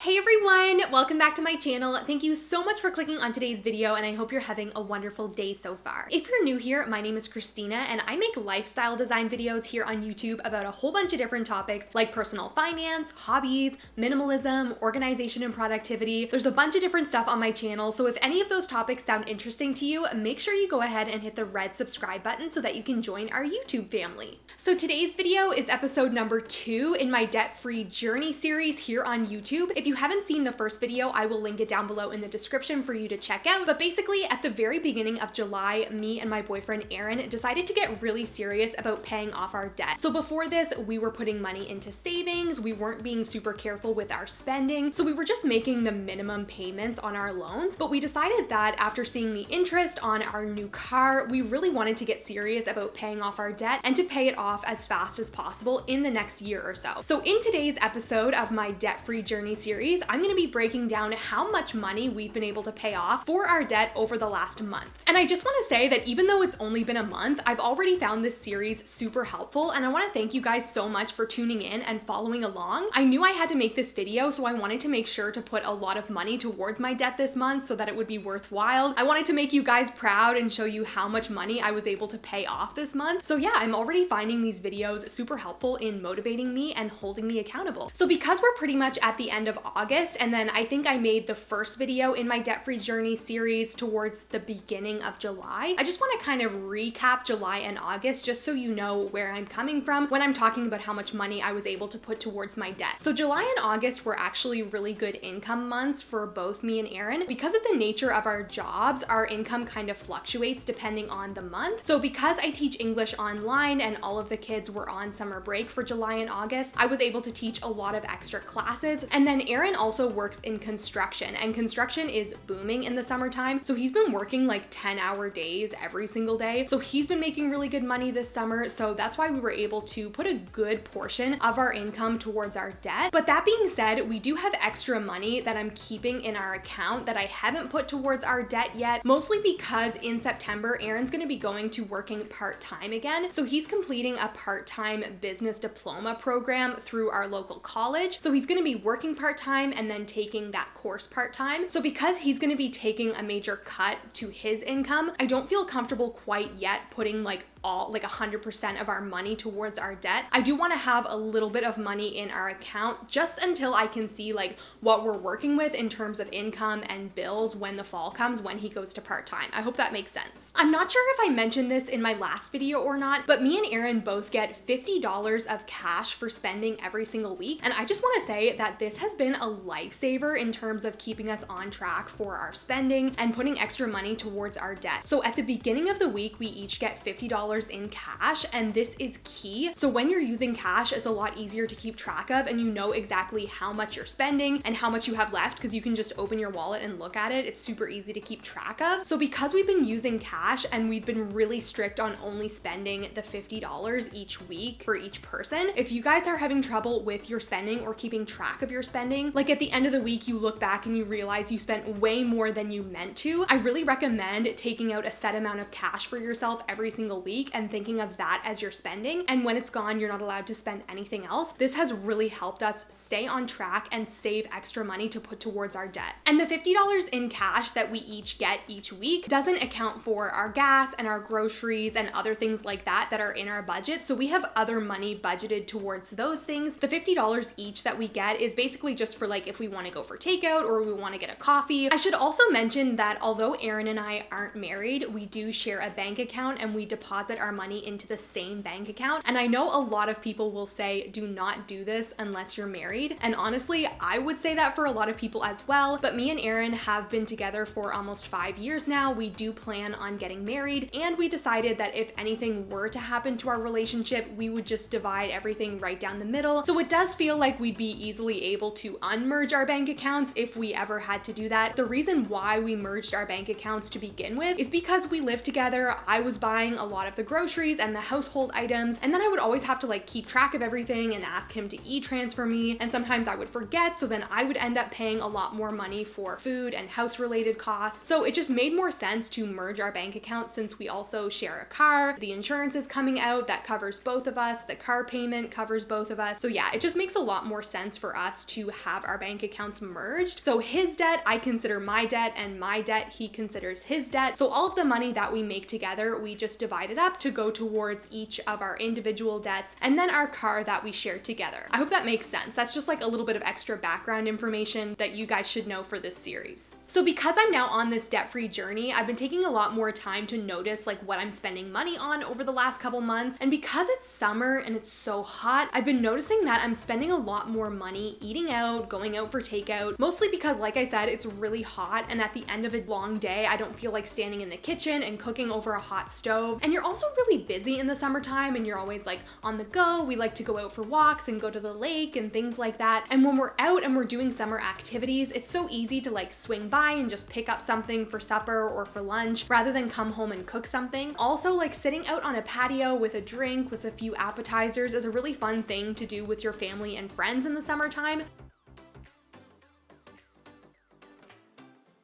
Hey everyone, welcome back to my channel. Thank you so much for clicking on today's video and I hope you're having a wonderful day so far. If you're new here, my name is Christina and I make lifestyle design videos here on YouTube about a whole bunch of different topics like personal finance, hobbies, minimalism, organization and productivity. There's a bunch of different stuff on my channel, so if any of those topics sound interesting to you, make sure you go ahead and hit the red subscribe button so that you can join our YouTube family. So today's video is episode number 2 in my debt-free journey series here on YouTube. If you haven't seen the first video, I will link it down below in the description for you to check out. But basically, at the very beginning of July, me and my boyfriend Aaron decided to get really serious about paying off our debt. So before this, we were putting money into savings, we weren't being super careful with our spending, so we were just making the minimum payments on our loans. But we decided that after seeing the interest on our new car, we really wanted to get serious about paying off our debt and to pay it off as fast as possible in the next year or so. So in today's episode of my debt-free journey series, I'm going to be breaking down how much money we've been able to pay off for our debt over the last month. And I just want to say that even though it's only been a month, I've already found this series super helpful and I want to thank you guys so much for tuning in and following along. I knew I had to make this video, so I wanted to make sure to put a lot of money towards my debt this month so that it would be worthwhile. I wanted to make you guys proud and show you how much money I was able to pay off this month. So yeah, I'm already finding these videos super helpful in motivating me and holding me accountable. So because we're pretty much at the end of August, and then I think I made the first video in my debt-free journey series towards the beginning of July, I just want to kind of recap July and August just so you know where I'm coming from when I'm talking about how much money I was able to put towards my debt. So July and August were actually really good income months for both me and Aaron. Because of the nature of our jobs, our income kind of fluctuates depending on the month. So because I teach English online and all of the kids were on summer break for July and August, I was able to teach a lot of extra classes. And then Aaron also works in construction, and construction is booming in the summertime. So he's been working like 10-hour days every single day. So he's been making really good money this summer. So that's why we were able to put a good portion of our income towards our debt. But that being said, we do have extra money that I'm keeping in our account that I haven't put towards our debt yet, mostly because in September, Aaron's going to be going to working part-time again. So he's completing a part-time business diploma program through our local college. So he's going to be working part-time and then taking that course part-time. So because he's going to be taking a major cut to his income, I don't feel comfortable quite yet putting like 100% of our money towards our debt. I do want to have a little bit of money in our account just until I can see like what we're working with in terms of income and bills when the fall comes, when he goes to part-time. I hope that makes sense. I'm not sure if I mentioned this in my last video or not, but me and Aaron both get $50 of cash for spending every single week. And I just want to say that this has been a lifesaver in terms of keeping us on track for our spending and putting extra money towards our debt. So at the beginning of the week, we each get $50 in cash, and this is key. So when you're using cash, it's a lot easier to keep track of and you know exactly how much you're spending and how much you have left because you can just open your wallet and look at it. It's super easy to keep track of. So because we've been using cash and we've been really strict on only spending the $50 each week for each person, if you guys are having trouble with your spending or keeping track of your spending, like at the end of the week, you look back and you realize you spent way more than you meant to, I really recommend taking out a set amount of cash for yourself every single week and thinking of that as your spending. And when it's gone, you're not allowed to spend anything else. This has really helped us stay on track and save extra money to put towards our debt. And the $50 in cash that we each get each week doesn't account for our gas and our groceries and other things like that that are in our budget. So we have other money budgeted towards those things. The $50 each that we get is basically just for like if we want to go for takeout or we want to get a coffee. I should also mention that although Aaron and I aren't married, we do share a bank account and we deposit our money into the same bank account. And I know a lot of people will say, do not do this unless you're married. And honestly, I would say that for a lot of people as well. But me and Aaron have been together for almost 5 years now. We do plan on getting married. And we decided that if anything were to happen to our relationship, we would just divide everything right down the middle. So it does feel like we'd be easily able to unmerge our bank accounts if we ever had to do that. The reason why we merged our bank accounts to begin with is because we live together. I was buying a lot of the groceries and the household items, and then I would always have to like keep track of everything and ask him to e-transfer me, and sometimes I would forget, so then I would end up paying a lot more money for food and house related costs. So it just made more sense to merge our bank accounts since we also share a car. The insurance is coming out that covers both of us, the car payment covers both of us. So yeah, it just makes a lot more sense for us to have our bank accounts merged. So his debt I consider my debt, and my debt he considers his debt. So all of the money that we make together, we just divide it up to go towards each of our individual debts and then our car that we share together. I hope that makes sense. That's just like a little bit of extra background information that you guys should know for this series. So because I'm now on this debt-free journey, I've been taking a lot more time to notice like what I'm spending money on over the last couple months. And because it's summer and it's so hot, I've been noticing that I'm spending a lot more money eating out, going out for takeout, mostly because like I said, it's really hot, and at the end of a long day, I don't feel like standing in the kitchen and cooking over a hot stove. And you're also really busy in the summertime and you're always like on the go. We like to go out for walks and go to the lake and things like that. And when we're out and we're doing summer activities, it's so easy to like swing by and just pick up something for supper or for lunch rather than come home and cook something. Also, like sitting out on a patio with a drink with a few appetizers is a really fun thing to do with your family and friends in the summertime.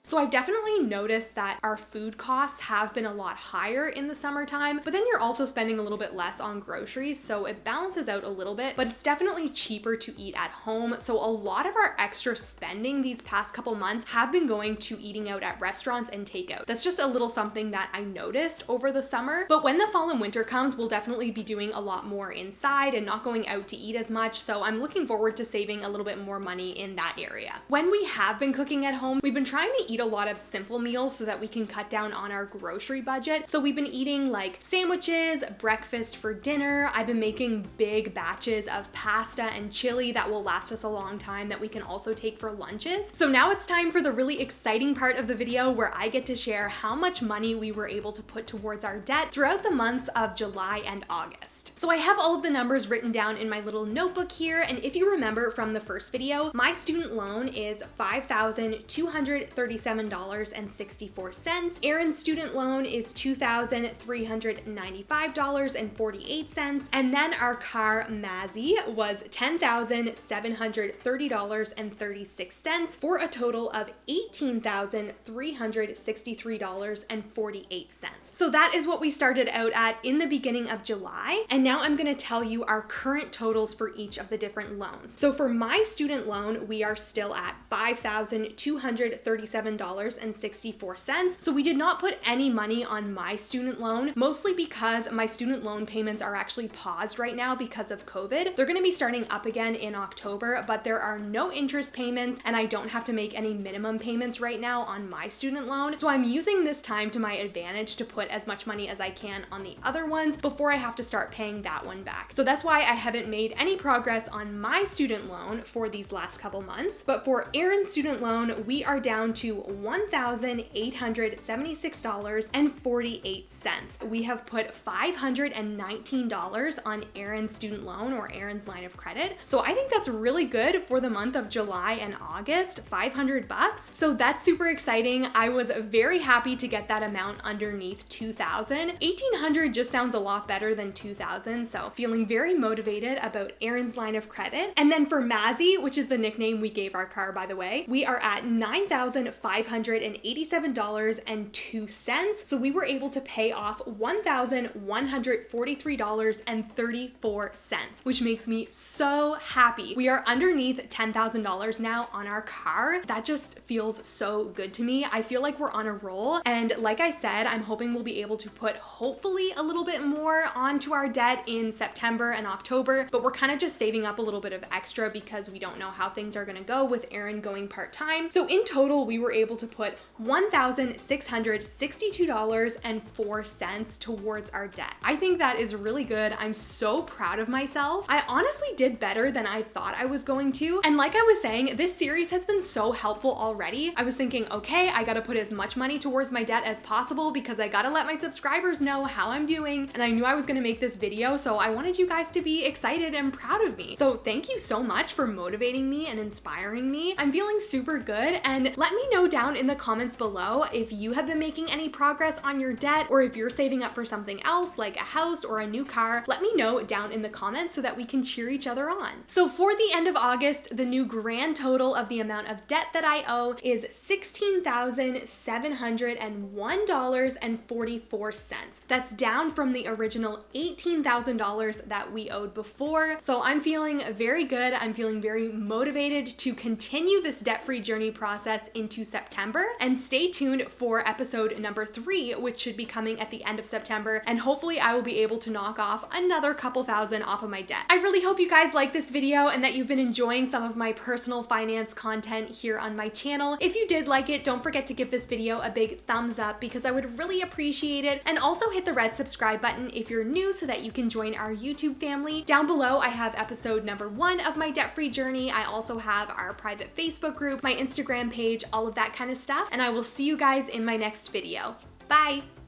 So I've definitely noticed that our food costs have been a lot higher in the summertime, but then you're also spending a little bit less on groceries, so it balances out a little bit, but it's definitely cheaper to eat at home. So a lot of our extra spending these past couple months have been going to eating out at restaurants and takeout. That's just a little something that I noticed over the summer, but when the fall and winter comes, we'll definitely be doing a lot more inside and not going out to eat as much, so I'm looking forward to saving a little bit more money in that area. When we have been cooking at home, we've been trying to eat a lot of simple meals so that we can cut down on our grocery budget. So we've been eating like sandwiches, breakfast for dinner. I've been making big batches of pasta and chili that will last us a long time that we can also take for lunches. So now it's time for the really exciting part of the video where I get to share how much money we were able to put towards our debt throughout the months of July and August. So I have all of the numbers written down in my little notebook here, and if you remember from the first video, my student loan is $5,237.64. Aaron's student loan is $2,395.48. And then our car, Mazzy, was $10,730.36 for a total of $18,363.48. So that is what we started out at in the beginning of July. And now I'm gonna tell you our current totals for each of the different loans. So for my student loan, we are still at $5,237.64. So we did not put any money on my student loan, mostly because my student loan payments are actually paused right now because of COVID. They're gonna be starting up again in October, but there are no interest payments and I don't have to make any minimum payments right now on my student loan. So I'm using this time to my advantage to put as much money as I can on the other ones before I have to start paying that one back. So that's why I haven't made any progress on my student loan for these last couple months. But for Aaron's student loan, we are down to $1,876.48. We have put $519 on Aaron's student loan or Aaron's line of credit. So I think that's really good for the month of July and August, $500. So that's super exciting. I was very happy to get that amount underneath $2,000. $1,800 just sounds a lot better than $2,000. So feeling very motivated about Aaron's line of credit. And then for Mazzy, which is the nickname we gave our car, by the way, we are at $9,587.02. So we were able to pay off $1,143.34, which makes me so happy. We are underneath $10,000 now on our car. That just feels so good to me. I feel like we're on a roll. And like I said, I'm hoping we'll be able to put hopefully a little bit more onto our debt in September and October, but we're kind of just saving up a little bit of extra because we don't know how things are gonna go with Aaron going part-time. So in total, we were able to put $1,662.04 towards our debt. I think that is really good. I'm so proud of myself. I honestly did better than I thought I was going to. And like I was saying, this series has been so helpful already. I was thinking, okay, I gotta put as much money towards my debt as possible because I gotta let my subscribers know how I'm doing. And I knew I was gonna make this video, so I wanted you guys to be excited and proud of me. So thank you so much for motivating me and inspiring me. I'm feeling super good, and let me know down in the comments below if you have been making any progress on your debt, or if you're saving up for something else like a house or a new car. Let me know down in the comments so that we can cheer each other on. So for the end of August, the new grand total of the amount of debt that I owe is $16,701.44. That's down from the original $18,000 that we owed before. So I'm feeling very good. I'm feeling very motivated to continue this debt-free journey process into September, and stay tuned for episode number 3, which should be coming at the end of September, and hopefully I will be able to knock off another couple thousand off of my debt. I really hope you guys like this video and that you've been enjoying some of my personal finance content here on my channel. If you did like it, don't forget to give this video a big thumbs up because I would really appreciate it, and also hit the red subscribe button if you're new so that you can join our YouTube family. Down below I have episode number 1 of my debt-free journey. I also have our private Facebook group, my Instagram page, all of that kind of stuff, and I will see you guys in my next video. Bye!